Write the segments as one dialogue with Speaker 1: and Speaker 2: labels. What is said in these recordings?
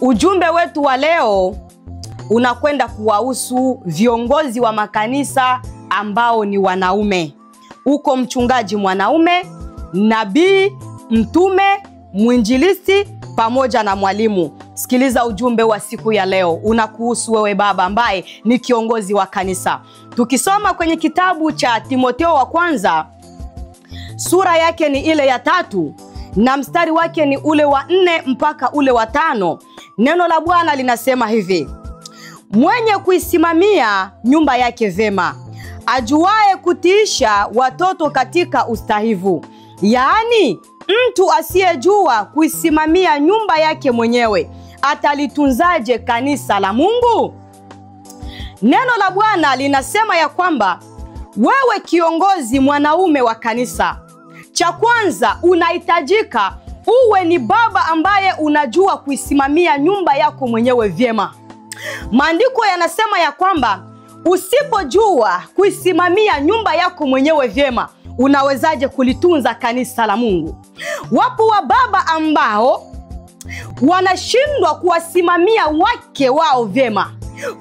Speaker 1: Ujumbe wetu wa leo unakwenda kuwahusu viongozi wa makanisa ambao ni wanaume. Uko mchungaji mwanaume, nabii, mtume, mwinjilisti pamoja na mwalimu. Sikiliza ujumbe wa siku ya leo, unakuhusu wewe baba ambaye ni kiongozi wa kanisa. Tukisoma kwenye kitabu cha Timotheo wa kwanza, sura yake ni ile ya 3 na mstari wake ni ule wa 4 mpaka ule wa 5. Neno la Bwana linasema hivi: mwenye kuisimamia nyumba yake vema, ajuaye kutiisha watoto katika ustahivu. Yaani, mtu asiyejua kuisimamia nyumba yake mwenyewe, atalitunzaje kanisa la Mungu? Neno la Bwana linasema ya kwamba wewe kiongozi mwanaume wa kanisa, cha kwanza unahitajika uwe ni baba ambaye unajua kuisimamia nyumba yako mwenyewe vyema. Maandiko yanasema ya kwamba usipojua kuisimamia nyumba yako mwenyewe vyema, unawezaje kulitunza kanisa la Mungu? Wapo wa baba ambao wanashindwa kuwasimamia wake wao vyema.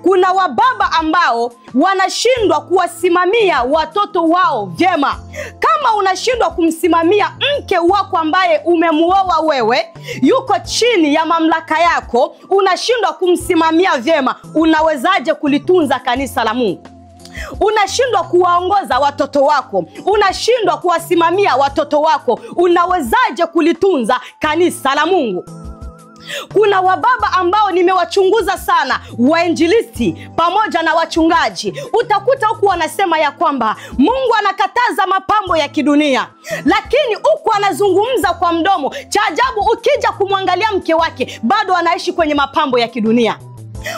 Speaker 1: Kuna wababa ambao wanashindwa kuwasimamia watoto wao vyema. Kama unashindwa kumsimamia mke wako ambaye umemuoa wewe, yuko chini ya mamlaka yako, unashindwa kumsimamia vyema, unawezaje kulitunza kanisa la Mungu? Unashindwa kuwaongoza watoto wako, unashindwa kuwasimamia watoto wako, unawezaje kulitunza kanisa la Mungu? Kuna wababa ambao nimewachunguza sana, wainjilisti pamoja na wachungaji. Utakuta huku wanasema ya kwamba Mungu anakataza mapambo ya kidunia, lakini huku anazungumza kwa mdomo. Cha ajabu, ukija kumwangalia mke wake bado anaishi kwenye mapambo ya kidunia.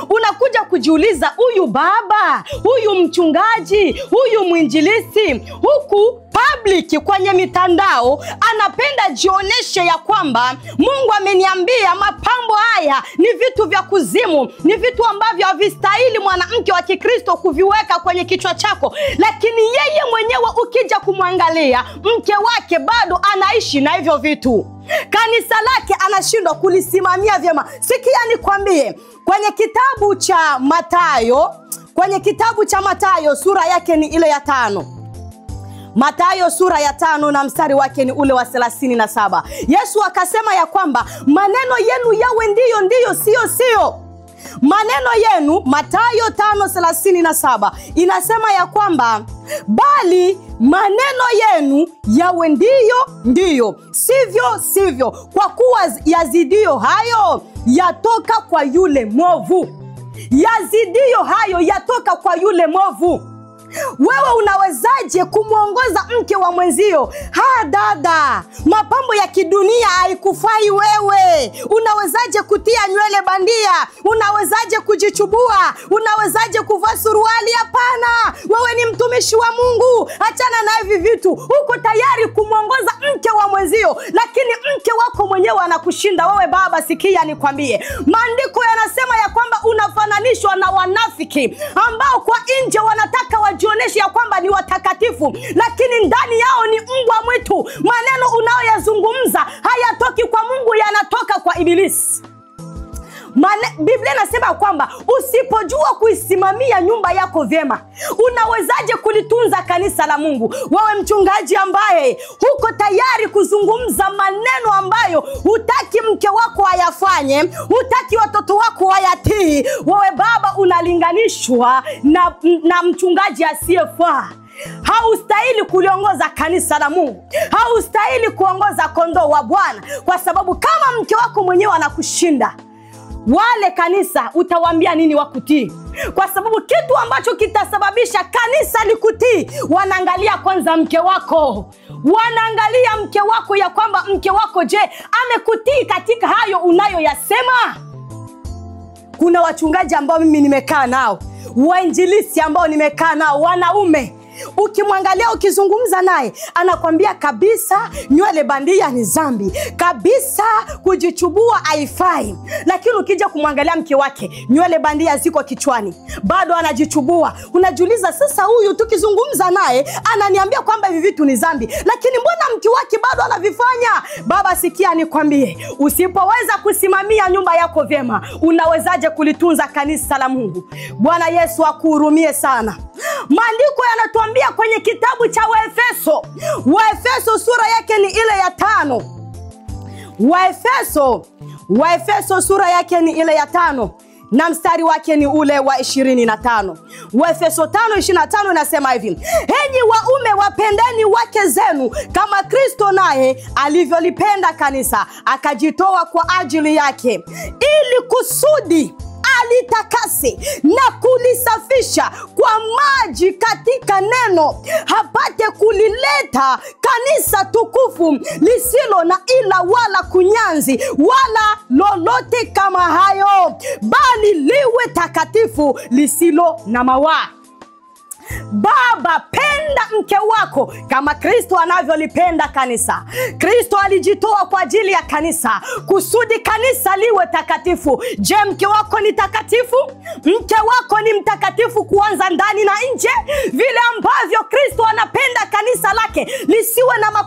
Speaker 1: Unakuja kujiuliza, huyu baba, huyu mchungaji, huyu mwinjilisti, huku public kwenye mitandao anapenda jioneshe ya kwamba Mungu ameniambia mapambo haya ni vitu vya kuzimu, ni vitu ambavyo havistahili mwanamke wa Kikristo kuviweka kwenye kichwa chako. Lakini yeye mwenyewe ukija kumwangalia, mke wake bado anaishi na hivyo vitu. Kanisa lake anashindwa kulisimamia vyema. Sikia nikwambie, kwenye kitabu cha Mathayo, sura yake ni ile ya 5. Mathayo sura ya 5 na mstari wake ni ule wa 37. Yesu akasema ya kwamba maneno yenu yawe ndiyo ndiyo, sio sio. Maneno yenu, Mathayo 5:37 inasema ya kwamba bali maneno yenu yawe ndiyo ndiyo, sivyo sivyo, kwa kuwa yazidio hayo yatoka kwa yule mwovu. Yazidio hayo yatoka kwa yule mwovu. Wewe unawezaje kumuongoza mke wa mwenzio? Dada, mapambo ya kidunia haikufai wewe. Unawezaje kutia nywele bandia? Unawezaje kujichubua? Unawezaje kuvaa suruali? Hapana, wewe ni mtumishi wa Mungu. Achana na hivi vitu. Uko tayari kumuongoza mke wa mwenzio, lakini mke wako mwenyewe anakushinda. Wewe baba, sikia nikwambie, maandiko yanasema ya kwamba unafananishwa na wanafiki ambao kwa nje wanataka wajioneshe ya kwamba ni watakatifu, lakini ndani yao ni mbwa mwitu. Maneno unayoyazungumza hayatoki kwa Mungu, yanatoka kwa Ibilisi. Biblia inasema kwamba usipojua kuisimamia nyumba yako vyema, unawezaje kulitunza kanisa la Mungu? Wewe mchungaji ambaye huko tayari kuzungumza maneno ambayo hutaki mke wako ayafanye, hutaki watoto wako wayatii, wewe baba unalinganishwa na mchungaji asiyefaa. Haustahili kuliongoza kanisa la Mungu. Haustahili kuongoza kondoo wa Bwana, kwa sababu kama mke wako mwenyewe anakushinda, wale kanisa utawaambia nini wakutii? Kwa sababu kitu ambacho kitasababisha kanisa likutii, wanaangalia kwanza mke wako. Wanaangalia mke wako ya kwamba mke wako, je, amekutii katika hayo unayoyasema? Kuna wachungaji ambao mimi nimekaa nao, wainjilisti ambao nimekaa nao, wanaume, ukimwangalia, ukizungumza naye, anakwambia kabisa nywele bandia ni dhambi, kabisa kujichubua haifai. Lakini ukija kumwangalia mke wake, nywele bandia ziko kichwani, bado anajichubua. Unajiuliza, sasa huyu tukizungumza naye ananiambia kwamba hivi vitu ni dhambi, lakini mbona mke wake bado anavifanya? Baba, sikia nikwambie, usipoweza kusimamia nyumba yako vyema, unawezaje kulitunza kanisa la Mungu? Bwana Yesu akuhurumie sana. Maandiko yanatuambia kwenye kitabu cha Waefeso sura yake ni ile ya 5. Waefeso sura yake ni ile ya 5 na mstari wake ni ule wa 25. Waefeso 5:25 inasema hivi: enyi waume wapendeni wake zenu kama Kristo naye alivyolipenda kanisa akajitoa kwa ajili yake, ili kusudi alitakase na kulisafisha kwa maji katika neno, hapate kulileta kanisa tukufu lisilo na ila wala kunyanzi wala lolote kama hayo, bali liwe takatifu lisilo na mawaa. Baba, penda mke wako kama Kristo anavyolipenda kanisa. Kristo alijitoa kwa ajili ya kanisa kusudi kanisa liwe takatifu. Je, mke wako ni takatifu? Mke wako ni mtakatifu kuanza ndani na nje, vile ambavyo Kristo anapenda kanisa lake lisiwe na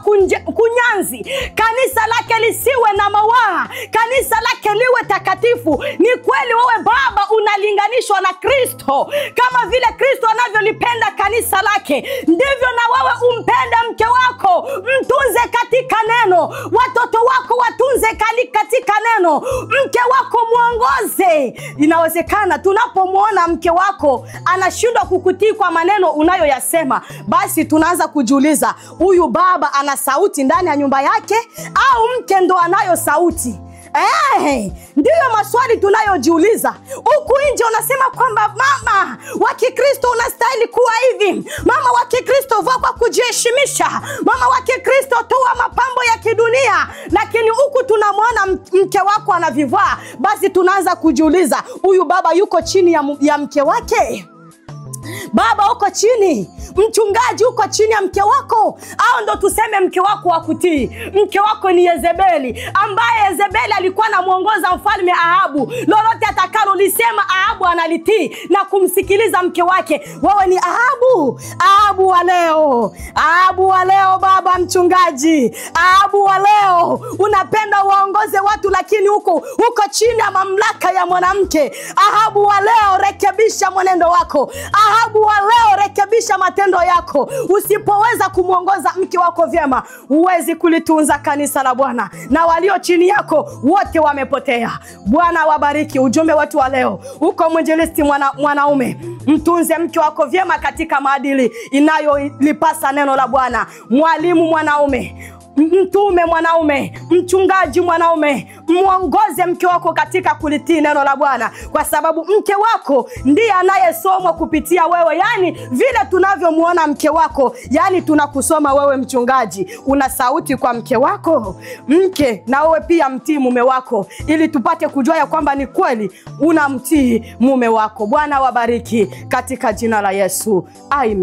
Speaker 1: kunyanzi, kanisa lake lisiwe na mawaa, kanisa lake liwe takatifu. Ni kweli wewe baba unalinganishwa na Kristo. Kama vile Kristo anavyolipenda kanisa lake, ndivyo na wewe umpende mke wako, mtunze katika neno. Watoto wako watunze katika neno. Mke wako muongoze. Inawezekana tunapomwona mke wako anashindwa kukutii kwa maneno unayoyasema, basi tunaanza kujiuliza, huyu baba ana sauti ndani ya nyumba yake au mke ndo anayo sauti? Ndiyo maswali tunayojiuliza. Huku nje unasema kwamba mama wa Kikristo unastahili kuwa hivi, mama wa Kikristo vaa kwa kujiheshimisha, mama wa Kikristo toa mapambo ya kidunia, lakini huku tunamwona mke wako anavivaa, basi tunaanza kujiuliza, huyu baba yuko chini ya mke wake? Baba uko chini, mchungaji uko chini ya mke wako? Au ndo tuseme mke wako wakutii? Mke wako ni Yezebeli, ambaye Yezebeli alikuwa anamuongoza mfalme Ahabu. Lolote atakalo lisema Ahabu analitii na kumsikiliza mke wake. Wewe ni Ahabu wa leo. Ahabu wa leo baba mchungaji. Ahabu wa leo unapenda waongoze watu, lakini uko chini ya mamlaka ya mwanamke. Ahabu wa leo rekebisha mwenendo wako. Ahabu wa leo rekebisha matendo yako. Usipoweza kumuongoza mke wako vyema, huwezi kulitunza kanisa la Bwana, na walio chini yako wote wamepotea. Bwana wabariki. Ujumbe wetu wa leo, uko mwinjilisti mwanaume, mtunze mke wako vyema katika maadili inayolipasa neno la Bwana. Mwalimu mwanaume, mtume mwanaume, mchungaji mwanaume, muongoze mke wako katika kulitii neno la Bwana, kwa sababu mke wako ndiye anayesomwa kupitia wewe. Yani vile tunavyomuona mke wako, yani tunakusoma wewe mchungaji. Una sauti kwa mke wako? Mke na wewe pia mtii mume wako, ili tupate kujua ya kwamba ni kweli unamtii mume wako. Bwana wabariki katika jina la Yesu. Amen.